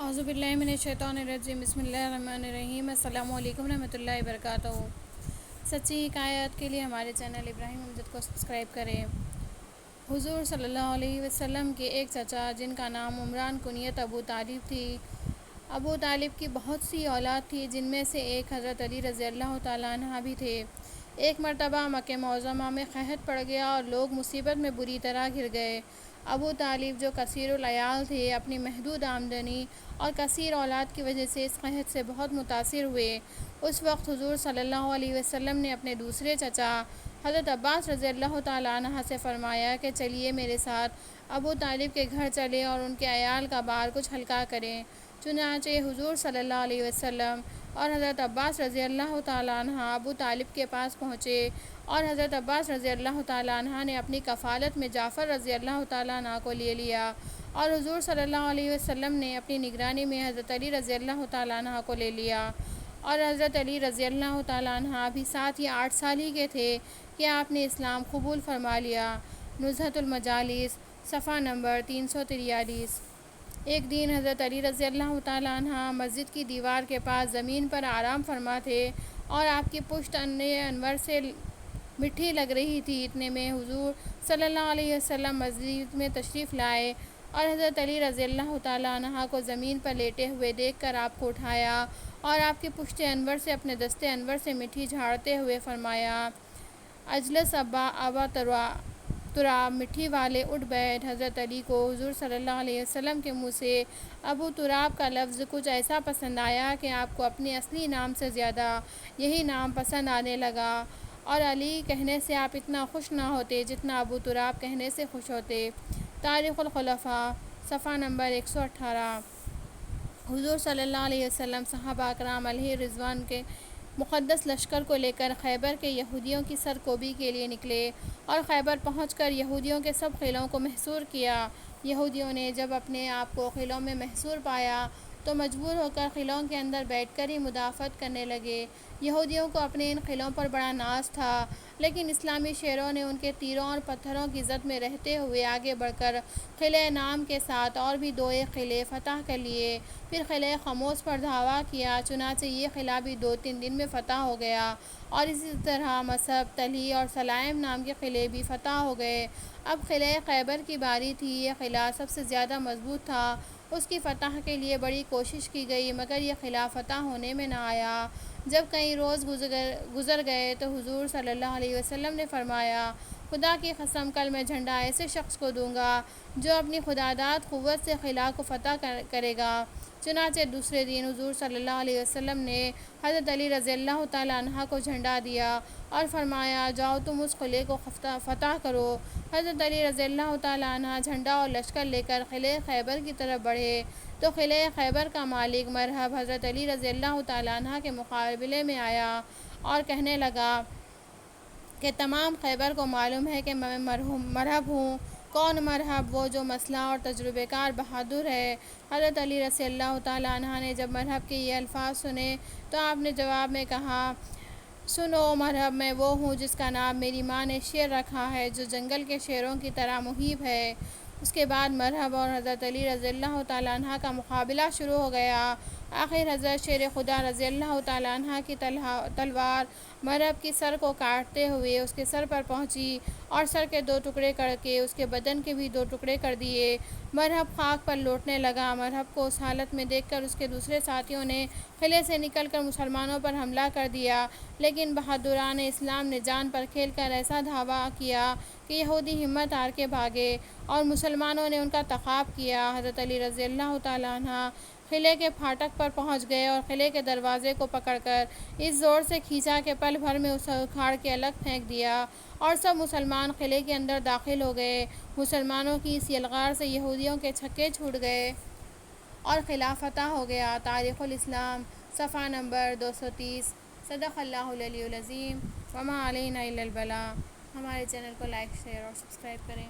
اعوذ باللہ من الشیطان الرجیم بسم اللہ الرحمن الرحیم السلام علیکم رحمۃ اللہ وبرکاتہ۔ سچی حکایات کے لیے ہمارے چینل ابراہیم امجد کو سبسکرائب کریں۔ حضور صلی اللہ علیہ وسلم کے ایک چچا جن کا نام عمران کنیت ابو طالب تھی۔ ابو طالب کی بہت سی اولاد تھی، جن میں سے ایک حضرت علی رضی اللہ تعالیٰ عنہ بھی تھے۔ ایک مرتبہ مکہ معظمہ میں قحط پڑ گیا اور لوگ مصیبت میں بری طرح گھر گئے۔ ابو طالب جو کثیر العیال تھے، اپنی محدود آمدنی اور کثیر اولاد کی وجہ سے اس قحط سے بہت متاثر ہوئے۔ اس وقت حضور صلی اللہ علیہ وسلم نے اپنے دوسرے چچا حضرت عباس رضی اللہ تعالیٰ عنہ سے فرمایا کہ چلیے میرے ساتھ ابو طالب کے گھر چلیں اور ان کے عیال کا بار کچھ ہلکا کریں۔ چنانچہ حضور صلی اللہ علیہ وسلم اور حضرت عباس رضی اللہ تعالیٰ عنہ ابو طالب کے پاس پہنچے اور حضرت عباس رضی اللہ تعالیٰ عنہ نے اپنی کفالت میں جعفر رضی اللہ تعالیٰ عنہ کو لے لیا اور حضور صلی اللہ علیہ وسلم نے اپنی نگرانی میں حضرت علی رضی اللہ تعالیٰ عنہ کو لے لیا، اور حضرت علی رضی اللہ تعالیٰ عنہ بھی 7 یا 8 سال ہی کے تھے کہ آپ نے اسلام قبول فرما لیا۔ نزہۃ المجالس صفحہ نمبر 343۔ ایک دن حضرت علی رضی اللہ تعالیٰ عنہ مسجد کی دیوار کے پاس زمین پر آرام فرما تھے اور آپ کی پشت انور سے مٹھی لگ رہی تھی۔ اتنے میں حضور صلی اللہ علیہ وسلم مسجد میں تشریف لائے اور حضرت علی رضی اللہ تعالیٰ عنہ کو زمین پر لیٹے ہوئے دیکھ کر آپ کو اٹھایا اور آپ کی پشت انور سے اپنے دست انور سے مٹھی جھاڑتے ہوئے فرمایا، اجلس ابا تراب، مٹھی والے اٹھ بیٹھ۔ حضرت علی کو حضور صلی اللہ علیہ وسلم کے منہ سے ابو تراب کا لفظ کچھ ایسا پسند آیا کہ آپ کو اپنے اصلی نام سے زیادہ یہی نام پسند آنے لگا، اور علی کہنے سے آپ اتنا خوش نہ ہوتے جتنا ابو تراب کہنے سے خوش ہوتے۔ تاریخ الخلفاء صفحہ نمبر 118۔ حضور صلی اللہ علیہ وسلم صحابہ اکرام علیہ رضوان کے مقدس لشکر کو لے کر خیبر کے یہودیوں کی سرکوبی کے لیے نکلے اور خیبر پہنچ کر یہودیوں کے سب قلعوں کو محصور کیا۔ یہودیوں نے جب اپنے آپ کو قلعوں میں محصور پایا تو مجبور ہو کر قلعوں کے اندر بیٹھ کر ہی مدافعت کرنے لگے۔ یہودیوں کو اپنے ان قلعوں پر بڑا ناز تھا، لیکن اسلامی شیروں نے ان کے تیروں اور پتھروں کی زد میں رہتے ہوئے آگے بڑھ کر قلعہ نام کے ساتھ اور بھی 2 قلعے فتح کر لیے۔ پھر قلعہ خموس پر دھاوا کیا، چنانچہ یہ قلعہ بھی 2-3 دن میں فتح ہو گیا، اور اسی طرح مصب، تلھی اور سلائم نام کے قلعے بھی فتح ہو گئے۔ اب قلعہ خیبر کی باری تھی۔ یہ قلعہ سب سے زیادہ مضبوط تھا، اس کی فتح کے لیے بڑی کوشش کی گئی، مگر یہ قلعہ فتح ہونے میں نہ آیا۔ جب کئی روز گزر گئے تو حضور صلی اللہ علیہ وسلم نے فرمایا، خدا کی قسم کل میں جھنڈا ایسے شخص کو دوں گا جو اپنی خداداد قوت سے قلعہ کو فتح کرے گا۔ چنانچہ دوسرے دن حضور صلی اللہ علیہ وسلم نے حضرت علی رضی اللہ تعالیٰ عنہ کو جھنڈا دیا اور فرمایا، جاؤ تم اس قلعے کو فتح کرو۔ حضرت علی رضی اللہ تعالیٰ عنہ جھنڈا اور لشکر لے کر قلعہ خیبر کی طرف بڑھے تو قلعہ خیبر کا مالک مرحب حضرت علی رضی اللہ تعالیٰ عنہ کے مقابلے میں آیا اور کہنے لگا کہ تمام خیبر کو معلوم ہے کہ میں مرحب ہوں۔ کون مرحب؟ وہ جو مسلح اور تجربہ کار بہادر ہے۔ حضرت علی رضی اللہ تعالیٰ عنہ نے جب مرحب کے یہ الفاظ سنے تو آپ نے جواب میں کہا، سنو مرحب، میں وہ ہوں جس کا نام میری ماں نے شیر رکھا ہے، جو جنگل کے شیروں کی طرح مہیب ہے۔ اس کے بعد مرحب اور حضرت علی رضی اللہ تعالیٰ عنہ کا مقابلہ شروع ہو گیا۔ آخر حضرت شیر خدا رضی اللہ تعالیٰ عنہ کی تلوار مرحب کی سر کو کاٹتے ہوئے اس کے سر پر پہنچی اور سر کے 2 ٹکڑے کر کے اس کے بدن کے بھی 2 ٹکڑے کر دیے۔ مرحب خاک پر لوٹنے لگا۔ مرحب کو اس حالت میں دیکھ کر اس کے دوسرے ساتھیوں نے قلعے سے نکل کر مسلمانوں پر حملہ کر دیا، لیکن بہادران اسلام نے جان پر کھیل کر ایسا دھاوا کیا کہ یہودی ہمت ہار کے بھاگے اور مسلمانوں نے ان کا تعاقب کیا۔ حضرت علی رضی اللہ تعالیٰ عنہ قلعے کے پھاٹک پر پہنچ گئے اور قلعے کے دروازے کو پکڑ کر اس زور سے کھینچا کہ پل بھر میں اسے اکھاڑ کے الگ پھینک دیا اور سب مسلمان قلعے کے اندر داخل ہو گئے۔ مسلمانوں کی اس یلغار سے یہودیوں کے چھکے چھوٹ گئے اور قلعہ فتح ہو گیا۔ تاریخ الاسلام صفحہ نمبر 230۔ صدق اللہ العلی العظیم۔ وما علینا الا البلاغ۔ ہمارے چینل کو لائک، شیئر اور سبسکرائب کریں۔